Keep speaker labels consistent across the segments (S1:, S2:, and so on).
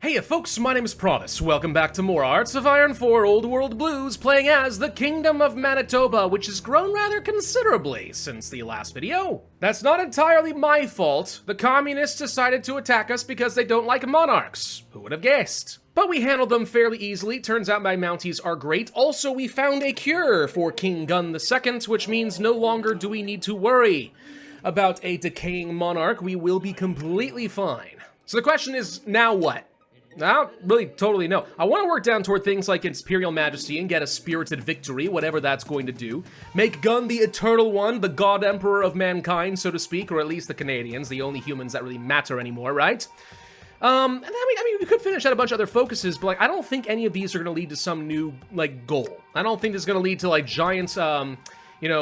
S1: Hey folks, my name is Pravus. Welcome back to more Hearts of Iron 4 Old World Blues, playing as the Kingdom of Manitoba, which has grown rather considerably since the last video. That's not entirely my fault. The communists decided to attack us because they don't like monarchs. Who would have guessed? But we handled them fairly easily. Turns out my Mounties are great. Also, we found a cure for King Gunn II, which means no longer do we need to worry about a decaying monarch. We will be completely fine. So the question is, now what? I don't really totally know. I want to work down toward things like Imperial Majesty and get a spirited victory, whatever that's going to do. Make Gunn the Eternal One, the God Emperor of mankind, so to speak, or at least the Canadians, the only humans that really matter anymore, right? And then, I mean, we could finish out a bunch of other focuses, but I don't think any of these are going to lead to some new, goal. I don't think this is going to lead to, giant,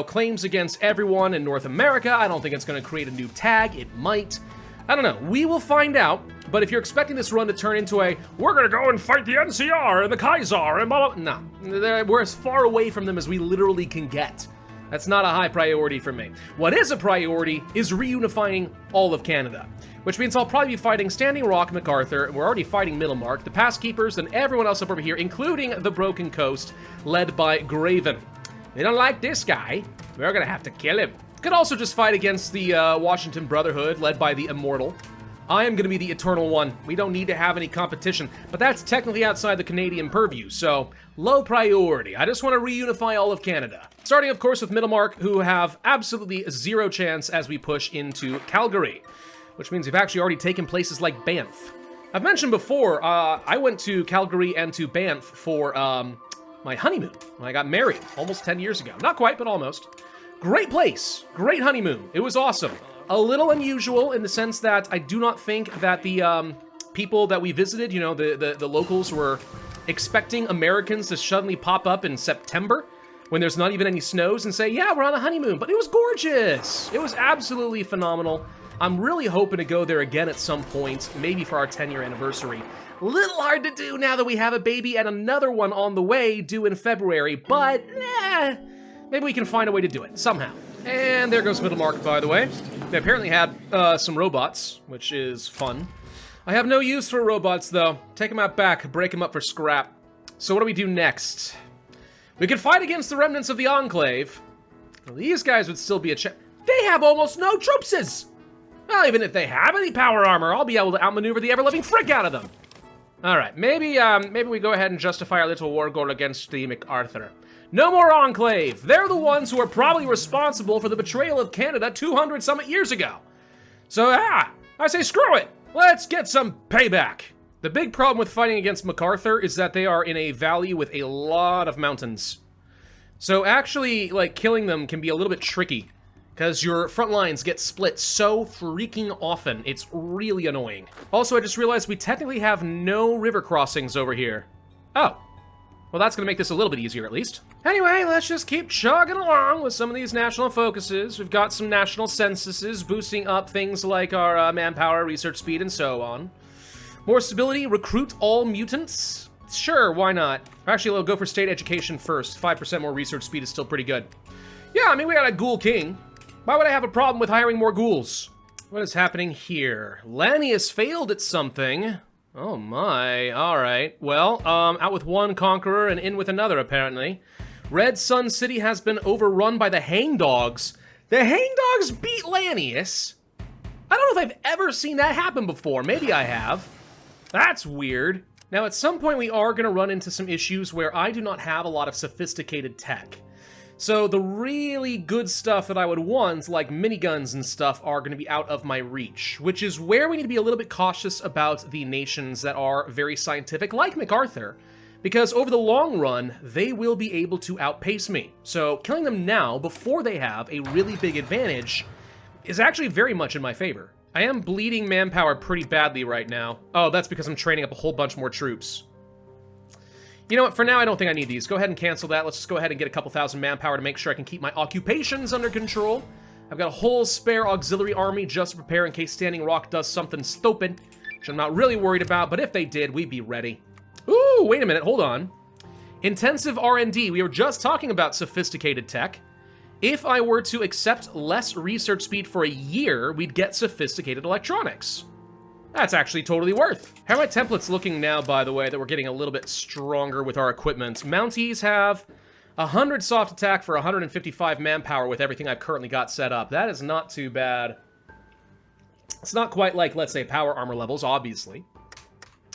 S1: claims against everyone in North America. I don't think it's going to create a new tag. It might. I don't know. We will find out. But if you're expecting this run to turn into a, we're gonna go and fight the NCR and the Kaiser and blah, blah, no. We're as far away from them as we literally can get. That's not a high priority for me. What is a priority is reunifying all of Canada, which means I'll probably be fighting Standing Rock, MacArthur, we're already fighting Middlemark, the Passkeepers, and everyone else up over here, including the Broken Coast, led by Graven. They don't like this guy. We're gonna have to kill him. Could also just fight against the Washington Brotherhood, led by the Immortal. I am going to be the Eternal One. We don't need to have any competition, but that's technically outside the Canadian purview, so low priority. I just want to reunify all of Canada. Starting, of course, with Middlemark, who have absolutely zero chance as we push into Calgary, which means we've actually already taken places like Banff. I've mentioned before, I went to Calgary and to Banff for my honeymoon when I got married almost 10 years ago. Not quite, but almost. Great place. Great honeymoon. It was awesome. A little unusual in the sense that I do not think that the people that we visited, the locals were expecting Americans to suddenly pop up in September when there's not even any snows and say, yeah, we're on a honeymoon. But it was gorgeous. It was absolutely phenomenal. I'm really hoping to go there again at some point, maybe for our 10-year anniversary. A little hard to do now that we have a baby and another one on the way due in February, but maybe we can find a way to do it somehow. And there goes Middlemark, by the way. They apparently had some robots, which is fun. I have no use for robots, though. Take them out back, break them up for scrap. So what do we do next? We could fight against the remnants of the Enclave. Well, these guys would still be a They have almost no troopses! Well, even if they have any power armor, I'll be able to outmaneuver the ever-living frick out of them. Alright, maybe we go ahead and justify our little war goal against the MacArthur. No more Enclave! They're the ones who are probably responsible for the betrayal of Canada 200-some years ago. So, I say screw it! Let's get some payback! The big problem with fighting against MacArthur is that they are in a valley with a lot of mountains. So actually, killing them can be a little bit tricky, because your front lines get split so freaking often. It's really annoying. Also, I just realized we technically have no river crossings over here. Oh. Well, that's going to make this a little bit easier, at least. Anyway, let's just keep chugging along with some of these national focuses. We've got some national censuses boosting up things like our manpower, research speed, and so on. More stability, recruit all mutants? Sure, why not? Actually, we'll go for state education first. 5% more research speed is still pretty good. Yeah, I mean, we got a ghoul king. Why would I have a problem with hiring more ghouls? What is happening here? Lanny has failed at something. Oh my, alright. Well, out with one conqueror and in with another, apparently. Red Sun City has been overrun by the Hangdogs. The Hangdogs beat Lanius? I don't know if I've ever seen that happen before. Maybe I have. That's weird. Now, at some point, we are going to run into some issues where I do not have a lot of sophisticated tech. So the really good stuff that I would want, like miniguns and stuff, are going to be out of my reach, which is where we need to be a little bit cautious about the nations that are very scientific, like MacArthur, because over the long run, they will be able to outpace me. So killing them now, before they have a really big advantage, is actually very much in my favor. I am bleeding manpower pretty badly right now. Oh, that's because I'm training up a whole bunch more troops. You know what, for now I don't think I need these. Go ahead and cancel that. Let's just go ahead and get a couple thousand manpower to make sure I can keep my occupations under control. I've got a whole spare auxiliary army just to prepare in case Standing Rock does something stupid, which I'm not really worried about, but if they did, we'd be ready. Ooh, wait a minute, hold on. Intensive R&D, we were just talking about sophisticated tech. If I were to accept less research speed for a year, we'd get sophisticated electronics. That's actually totally worth. How are my templates looking now, by the way, that we're getting a little bit stronger with our equipment? Mounties have 100 soft attack for 155 manpower with everything I've currently got set up. That is not too bad. It's not quite like, let's say, power armor levels, obviously.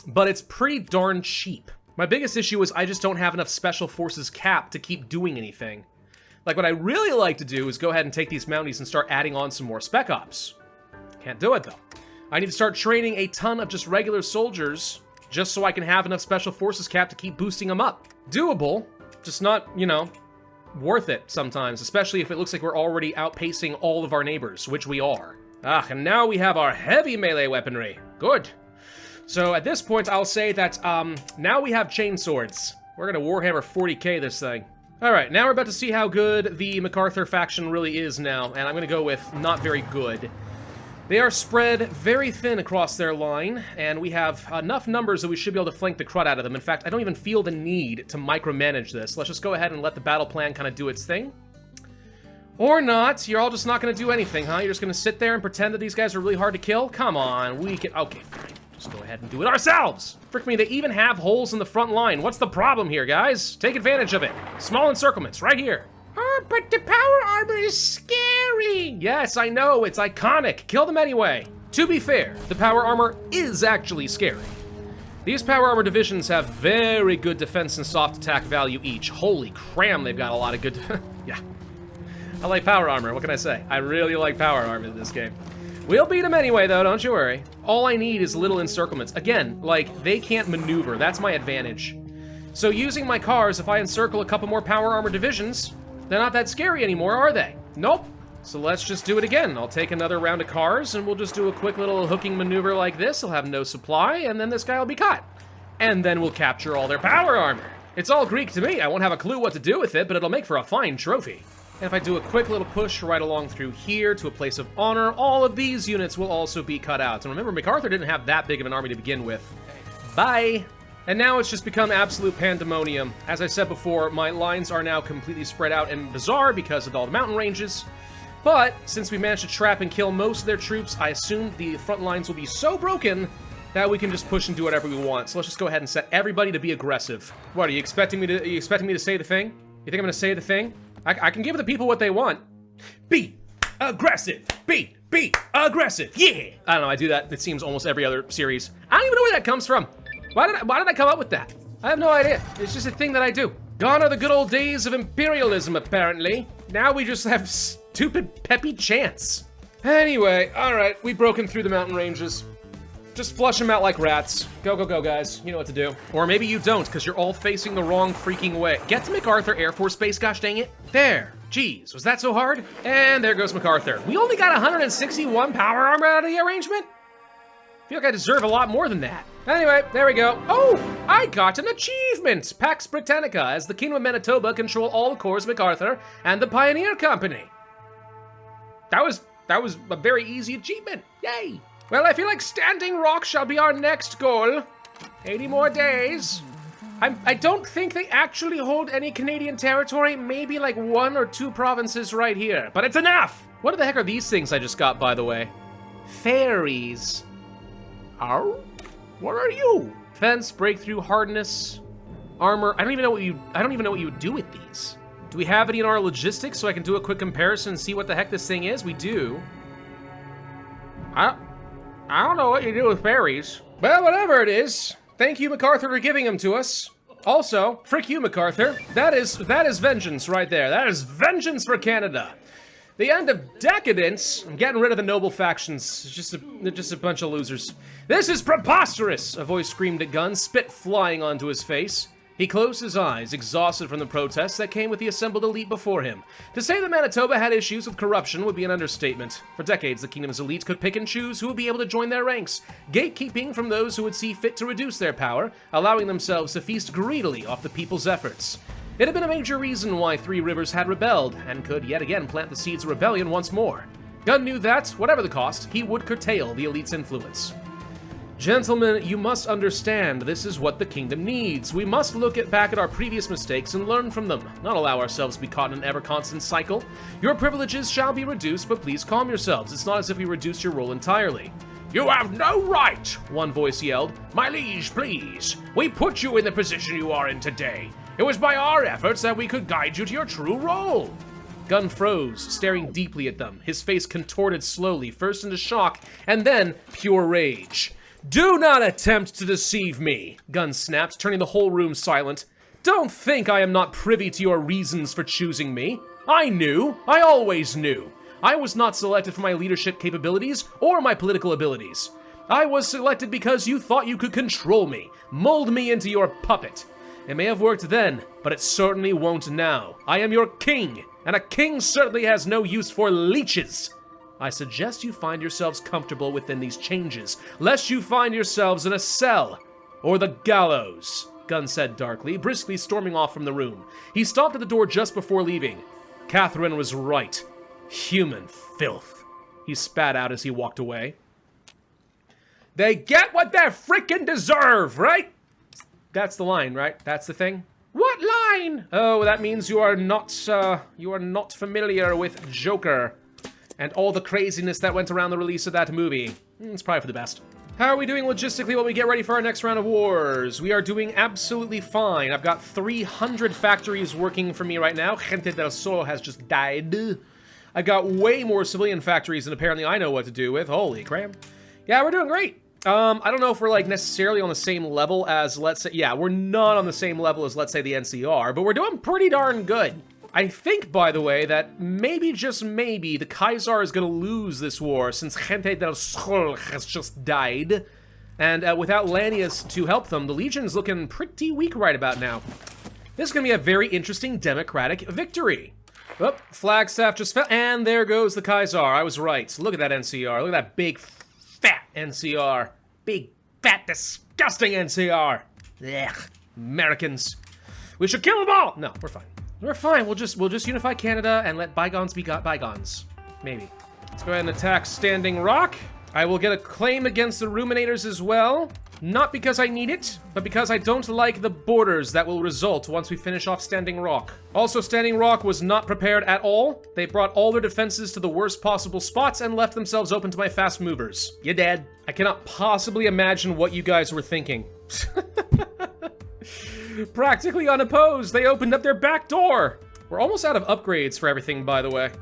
S1: But it's pretty darn cheap. My biggest issue is I just don't have enough special forces cap to keep doing anything. Like, what I really like to do is go ahead and take these Mounties and start adding on some more spec ops. Can't do it, though. I need to start training a ton of just regular soldiers just so I can have enough special forces cap to keep boosting them up. Doable, just not, you know, worth it sometimes, especially if it looks like we're already outpacing all of our neighbors, which we are. Ah, and now we have our heavy melee weaponry. Good. So at this point, I'll say that now we have chainswords. We're gonna Warhammer 40k this thing. All right, now we're about to see how good the MacArthur faction really is now, and I'm gonna go with not very good. They are spread very thin across their line, and we have enough numbers that we should be able to flank the crud out of them. In fact, I don't even feel the need to micromanage this. Let's just go ahead and let the battle plan kind of do its thing. Or not. You're all just not going to do anything, huh? You're just going to sit there and pretend that these guys are really hard to kill? Come on, we can... Okay, fine. Just go ahead and do it ourselves! Frick me, they even have holes in the front line. What's the problem here, guys? Take advantage of it. Small encirclements, right here. But the power armor is scary! Yes, I know, it's iconic. Kill them anyway. To be fair, the power armor is actually scary. These power armor divisions have very good defense and soft attack value each. Holy cram, they've got a lot of good... Yeah. I like power armor, what can I say? I really like power armor in this game. We'll beat them anyway, though, don't you worry. All I need is little encirclements. Again, like, they can't maneuver. That's my advantage. So using my cars, if I encircle a couple more power armor divisions, they're not that scary anymore, are they? Nope. So let's just do it again. I'll take another round of cars, and we'll just do a quick little hooking maneuver like this. He'll have no supply, and then this guy will be caught. And then we'll capture all their power armor. It's all Greek to me. I won't have a clue what to do with it, but it'll make for a fine trophy. And if I do a quick little push right along through here to a place of honor, all of these units will also be cut out. And remember, MacArthur didn't have that big of an army to begin with. Bye! And now it's just become absolute pandemonium. As I said before, my lines are now completely spread out and bizarre because of all the mountain ranges. But since we managed to trap and kill most of their troops, I assume the front lines will be so broken that we can just push and do whatever we want. So let's just go ahead and set everybody to be aggressive. What, are you expecting me to say the thing? You think I'm gonna say the thing? I can give the people what they want. Be aggressive! Be aggressive! Yeah! I don't know, I do that, it seems, almost every other series. I don't even know where that comes from. Why did I come up with that? I have no idea. It's just a thing that I do. Gone are the good old days of imperialism, apparently. Now we just have stupid peppy chants. Anyway, alright, we've broken through the mountain ranges. Just flush them out like rats. Go, go, go, guys. You know what to do. Or maybe you don't, because you're all facing the wrong freaking way. Get to MacArthur Air Force Base, gosh dang it. There. Jeez, was that so hard? And there goes MacArthur. We only got 161 power armor out of the arrangement? I feel like I deserve a lot more than that. Anyway, there we go. Oh, I got an achievement! Pax Britannica, as the Kingdom of Manitoba control all the corps of MacArthur and the Pioneer Company. That was a very easy achievement. Yay! Well, I feel like Standing Rock shall be our next goal. 80 more days. I don't think they actually hold any Canadian territory, maybe like 1 or 2 provinces right here, but it's enough! What the heck are these things I just got, by the way? Fairies. Oh? What are you? Fence, breakthrough, hardness, armor. I don't even know what you would do with these. Do we have any in our logistics so I can do a quick comparison and see what the heck this thing is? We do. I don't know what you do with fairies. Well, whatever it is. Thank you, MacArthur, for giving them to us. Also, frick you, MacArthur. That is vengeance right there. That is vengeance for Canada. The end of decadence. I'm getting rid of the noble factions. They're just a bunch of losers. This is preposterous! A voice screamed at Gunn, spit flying onto his face. He closed his eyes, exhausted from the protests that came with the assembled elite before him. To say that Manitoba had issues with corruption would be an understatement. For decades, the kingdom's elite could pick and choose who would be able to join their ranks, gatekeeping from those who would see fit to reduce their power, allowing themselves to feast greedily off the people's efforts. It had been a major reason why Three Rivers had rebelled, and could yet again plant the seeds of rebellion once more. Gunn knew that, whatever the cost, he would curtail the elite's influence. Gentlemen, you must understand this is what the kingdom needs. We must look back at our previous mistakes and learn from them, not allow ourselves to be caught in an ever-constant cycle. Your privileges shall be reduced, but please calm yourselves. It's not as if we reduced your role entirely. "You have no right," one voice yelled. "My liege, please. We put you in the position you are in today. It was by our efforts that we could guide you to your true role." Gunn froze, staring deeply at them, his face contorted slowly, first into shock, and then pure rage. "Do not attempt to deceive me," Gunn snapped, turning the whole room silent. "Don't think I am not privy to your reasons for choosing me. I knew. I always knew. I was not selected for my leadership capabilities or my political abilities. I was selected because you thought you could control me, mold me into your puppet. It may have worked then, but it certainly won't now. I am your king, and a king certainly has no use for leeches. I suggest you find yourselves comfortable within these changes, lest you find yourselves in a cell or the gallows," Gunn said darkly, briskly storming off from the room. He stopped at the door just before leaving. Catherine was right. Human filth, he spat out as he walked away. "They get what they freaking deserve, right?" That's the line, right? That's the thing? What line? Oh, that means you are not familiar with Joker and all the craziness that went around the release of that movie. It's probably for the best. How are we doing logistically while we get ready for our next round of wars? We are doing absolutely fine. I've got 300 factories working for me right now. Gente del Sol has just died. I've got way more civilian factories than apparently I know what to do with. Holy crap. Yeah, we're doing great. I don't know if we're, like, necessarily on the same level as, let's say, yeah, we're not on the same level as, let's say, the NCR, but we're doing pretty darn good. I think, by the way, that maybe, just maybe, the Kaiser is going to lose this war, since Gente del Sol has just died. And without Lanius to help them, the Legion's looking pretty weak right about now. This is going to be a very interesting democratic victory. Oh, Flagstaff just fell, and there goes the Kaiser. I was right. Look at that NCR. Look at that big, fat NCR. Big, fat, disgusting NCR. Ugh, Americans. We should kill them all! No, we're fine. We're fine. We'll just unify Canada and let bygones be bygones. Maybe. Let's go ahead and attack Standing Rock. I will get a claim against the Ruminators as well. Not because I need it, but because I don't like the borders that will result once we finish off Standing Rock. Also, Standing Rock was not prepared at all. They brought all their defenses to the worst possible spots and left themselves open to my fast movers. You're dead. I cannot possibly imagine what you guys were thinking. Practically unopposed, they opened up their back door. We're almost out of upgrades for everything, by the way.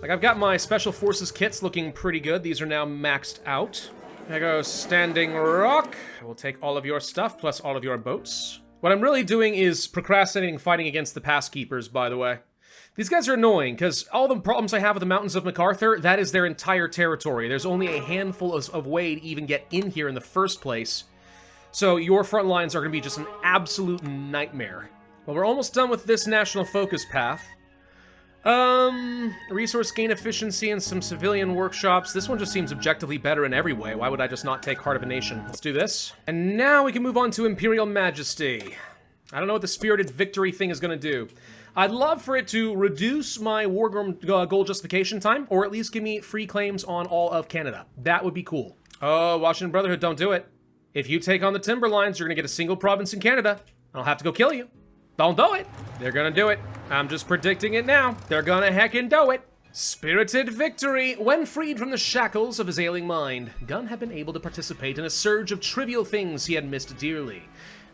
S1: Like, I've got my Special Forces kits looking pretty good. These are now maxed out. There goes Standing Rock. We'll take all of your stuff, plus all of your boats. What I'm really doing is procrastinating fighting against the Pass Keepers, by the way. These guys are annoying, because all the problems I have with the Mountains of MacArthur, that is their entire territory. There's only a handful of way to even get in here in the first place. So your front lines are going to be just an absolute nightmare. Well, we're almost done with this national focus path. Resource gain efficiency and some civilian workshops. This one just seems objectively better in every way. Why would I just not take Heart of a Nation? Let's do this. And now we can move on to Imperial Majesty. I don't know what the Spirited Victory thing is going to do. I'd love for it to reduce my war goal justification time, or at least give me free claims on all of Canada. That would be cool. Oh, Washington Brotherhood, don't do it. If you take on the Timberlines, you're going to get a single province in Canada. I'll have to go kill you. Don't do it. They're gonna do it. I'm just predicting it now. They're gonna heckin' do it. Spirited Victory. When freed from the shackles of his ailing mind, Gunn had been able to participate in a surge of trivial things he had missed dearly.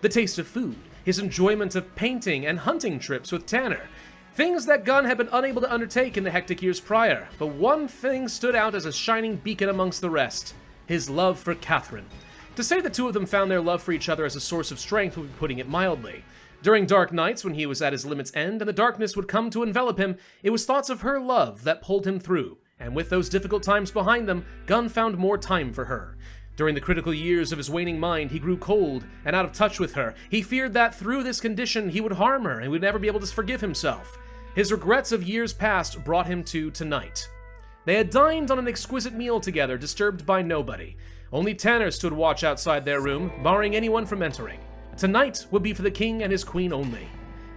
S1: The taste of food, his enjoyment of painting and hunting trips with Tanner. Things that Gunn had been unable to undertake in the hectic years prior. But one thing stood out as a shining beacon amongst the rest. His love for Catherine. To say the two of them found their love for each other as a source of strength would be putting it mildly. During dark nights, when he was at his limit's end and the darkness would come to envelop him, it was thoughts of her love that pulled him through, and with those difficult times behind them, Gunn found more time for her. During the critical years of his waning mind, he grew cold and out of touch with her. He feared that through this condition, he would harm her and would never be able to forgive himself. His regrets of years past brought him to tonight. They had dined on an exquisite meal together, disturbed by nobody. Only Tanner stood watch outside their room, barring anyone from entering. Tonight would be for the king and his queen only.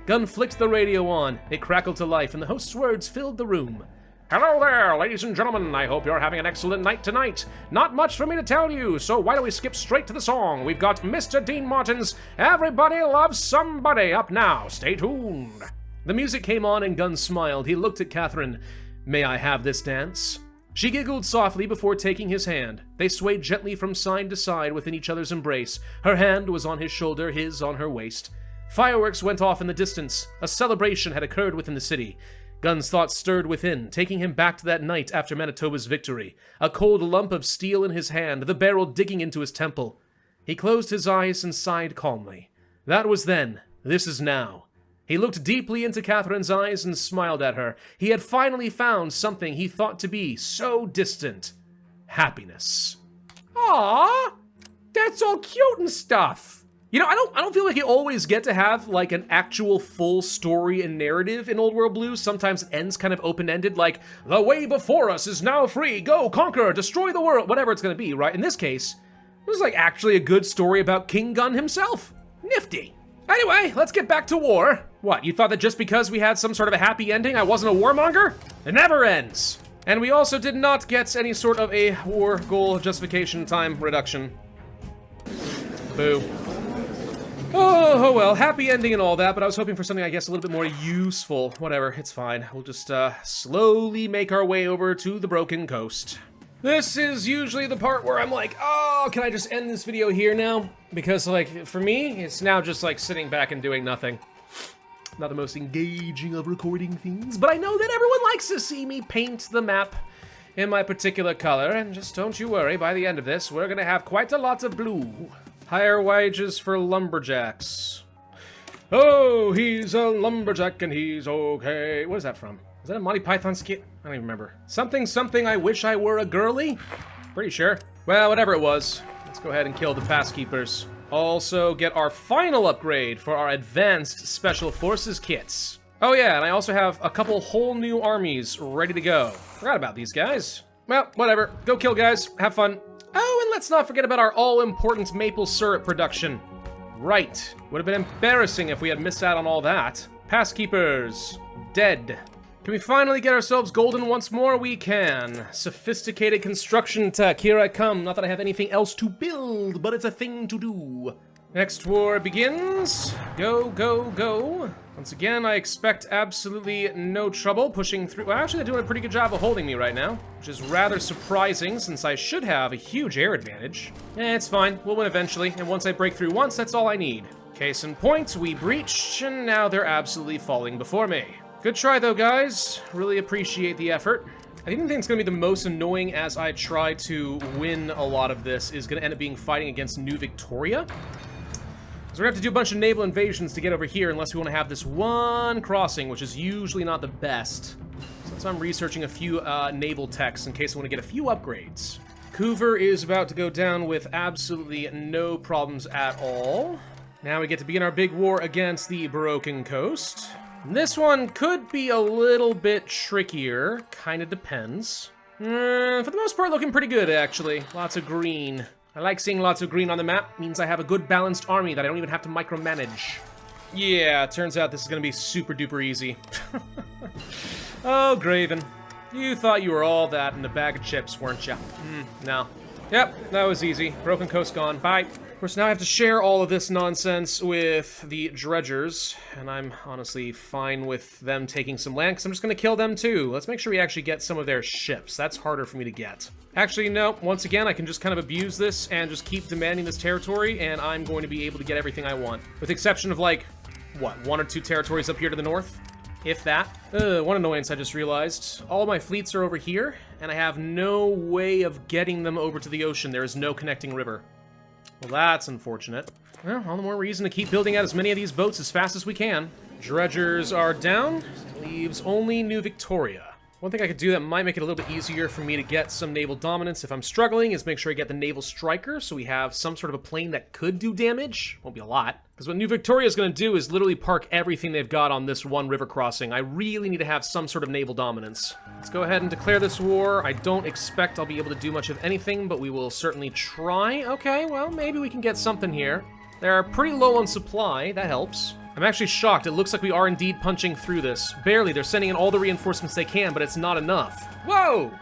S1: Gunn flicked the radio on. It crackled to life, and the host's words filled the room. Hello there, ladies and gentlemen. I hope you're having an excellent night tonight. Not much for me to tell you, so why don't we skip straight to the song? We've got Mr. Dean Martin's Everybody Loves Somebody up now. Stay tuned. The music came on, and Gunn smiled. He looked at Catherine. May I have this dance? She giggled softly before taking his hand. They swayed gently from side to side within each other's embrace. Her hand was on his shoulder, his on her waist. Fireworks went off in the distance. A celebration had occurred within the city. Gunn's thoughts stirred within, taking him back to that night after Manitoba's victory. A cold lump of steel in his hand, the barrel digging into his temple. He closed his eyes and sighed calmly. That was then. This is now. He looked deeply into Catherine's eyes and smiled at her. He had finally found something he thought to be so distant. Happiness. Aww, that's all cute and stuff. You know, I don't feel like you always get to have, like, an actual full story and narrative in Old World Blues. Sometimes it ends kind of open-ended, like, the way before us is now free, go, conquer, destroy the world, whatever it's gonna be, right? In this case, it was, like, actually a good story about King Gunn himself. Nifty. Anyway, let's get back to war. What, you thought that just because we had some sort of a happy ending, I wasn't a warmonger? It never ends. And we also did not get any sort of a war goal justification time reduction. Boo. Oh well, happy ending and all that, but I was hoping for something, I guess, a little bit more useful. Whatever, it's fine. We'll just slowly make our way over to the Broken Coast. This is usually the part where I'm like, oh, can I just end this video here now? Because, like, for me, it's now just like sitting back and doing nothing. Not the most engaging of recording things, but I know that everyone likes to see me paint the map in my particular color, and just don't you worry, by the end of this, we're gonna have quite a lot of blue. Higher wages for lumberjacks. Oh, he's a lumberjack and he's okay. What is that from? Is that a Monty Python skit? I don't even remember. Something, I wish I were a girly? Pretty sure. Well, whatever it was. Let's go ahead and kill the passkeepers. Also get our final upgrade for our advanced special forces kits. Oh yeah, and I also have a couple whole new armies ready to go. Forgot about these guys. Well, whatever. Go kill, guys. Have fun. Oh, and let's not forget about our all-important maple syrup production. Right. Would have been embarrassing if we had missed out on all that. Passkeepers. Dead. Can we finally get ourselves golden once more? We can. Sophisticated construction tech. Here I come. Not that I have anything else to build, but it's a thing to do. Next war begins. Go, go, go. Once again, I expect absolutely no trouble pushing through. Well, actually, they're doing a pretty good job of holding me right now, which is rather surprising since I should have a huge air advantage. It's fine. We'll win eventually, and once I break through once, that's all I need. Case in point, we breached, and now they're absolutely falling before me. Good try, though, guys. Really appreciate the effort. I even think it's going to be the most annoying as I try to win a lot of this is going to end up being fighting against New Victoria. So we're gonna have to do a bunch of naval invasions to get over here unless we want to have this one crossing, which is usually not the best. So that's why I'm researching a few naval techs in case I want to get a few upgrades. Couver is about to go down with absolutely no problems at all. Now we get to begin our big war against the Broken Coast. This one could be a little bit trickier, kind of depends. For the most part, looking pretty good, actually. Lots of green. I like seeing lots of green on the map. Means I have a good balanced army that I don't even have to micromanage. Yeah, it turns out this is gonna be super duper easy. Oh, Graven. You thought you were all that in a bag of chips, weren't you? No. Yep, that was easy. Broken Coast gone. Bye. Of course, now I have to share all of this nonsense with the dredgers, and I'm honestly fine with them taking some land, because I'm just going to kill them too. Let's make sure we actually get some of their ships. That's harder for me to get. Actually, no. Once again, I can just kind of abuse this and just keep demanding this territory, and I'm going to be able to get everything I want. With the exception of, like, what, 1 or 2 territories up here to the north? If that. One annoyance I just realized. All my fleets are over here, and I have no way of getting them over to the ocean. There is no connecting river. Well, that's unfortunate. Well, all the more reason to keep building out as many of these boats as fast as we can. Dredgers are down. Leaves only New Victoria. One thing I could do that might make it a little bit easier for me to get some naval dominance if I'm struggling is make sure I get the naval striker so we have some sort of a plane that could do damage. Won't be a lot. Because what New Victoria is going to do is literally park everything they've got on this one river crossing. I really need to have some sort of naval dominance. Let's go ahead and declare this war. I don't expect I'll be able to do much of anything, but we will certainly try. Okay, well, maybe we can get something here. They're pretty low on supply. That helps. I'm actually shocked. It looks like we are indeed punching through this. Barely. They're sending in all the reinforcements they can, but it's not enough. Whoa!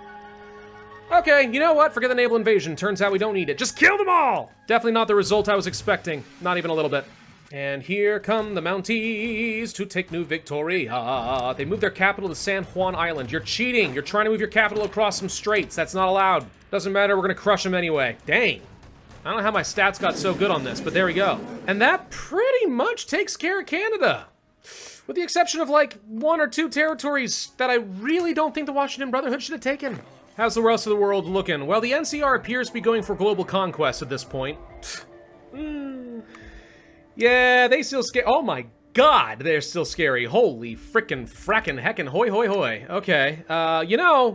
S1: Okay, you know what? Forget the naval invasion. Turns out we don't need it. Just kill them all! Definitely not the result I was expecting. Not even a little bit. And here come the Mounties to take New Victoria. They moved their capital to San Juan Island. You're cheating. You're trying to move your capital across some straits. That's not allowed. Doesn't matter. We're going to crush them anyway. Dang. I don't know how my stats got so good on this, but there we go. And that pretty much takes care of Canada. With the exception of like 1 or 2 territories that I really don't think the Washington Brotherhood should have taken. How's the rest of the world looking? Well, the NCR appears to be going for global conquest at this point. Yeah, they still scare. Oh my god, they're still scary. Holy frickin' frackin' heckin' hoi hoi hoi. Okay, you know,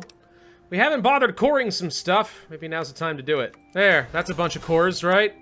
S1: we haven't bothered coring some stuff. Maybe now's the time to do it. There, that's a bunch of cores, right?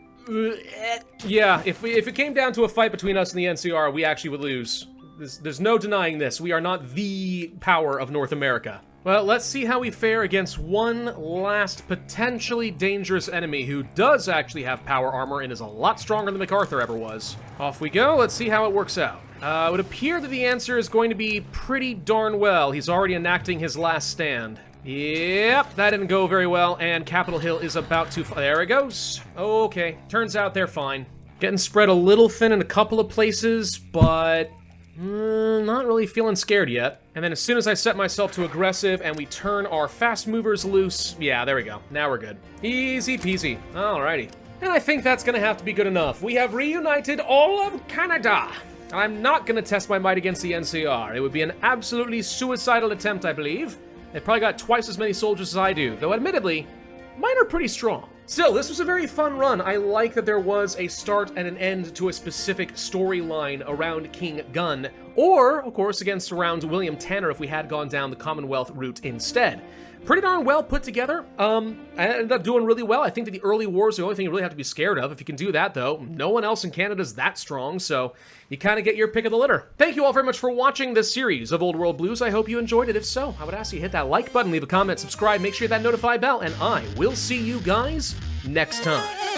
S1: Yeah, if it came down to a fight between us and the NCR, we actually would lose. There's no denying this. We are not the power of North America. Well, let's see how we fare against one last potentially dangerous enemy who does actually have power armor and is a lot stronger than MacArthur ever was. Off we go. Let's see how it works out. It would appear that the answer is going to be pretty darn well. He's already enacting his last stand. Yep, that didn't go very well, and Capitol Hill is about to... There it goes. Okay, turns out they're fine. Getting spread a little thin in a couple of places, but... not really feeling scared yet. And then as soon as I set myself to aggressive and we turn our fast movers loose, yeah, there we go. Now we're good. Easy peasy. Alrighty. And I think that's gonna have to be good enough. We have reunited all of Canada. I'm not gonna test my might against the NCR. It would be an absolutely suicidal attempt, I believe. They've probably got twice as many soldiers as I do, though admittedly, mine are pretty strong. Still, this was a very fun run. I like that there was a start and an end to a specific storyline around King Gunn, or, of course, against around William Tanner if we had gone down the Commonwealth route instead. Pretty darn well put together. I ended up doing really well. I think that the early wars are the only thing you really have to be scared of. If you can do that, though, no one else in Canada is that strong, so you kind of get your pick of the litter. Thank you all very much for watching this series of Old World Blues. I hope you enjoyed it. If so, I would ask you to hit that like button, leave a comment, subscribe, make sure you hit that notify bell, and I will see you guys next time.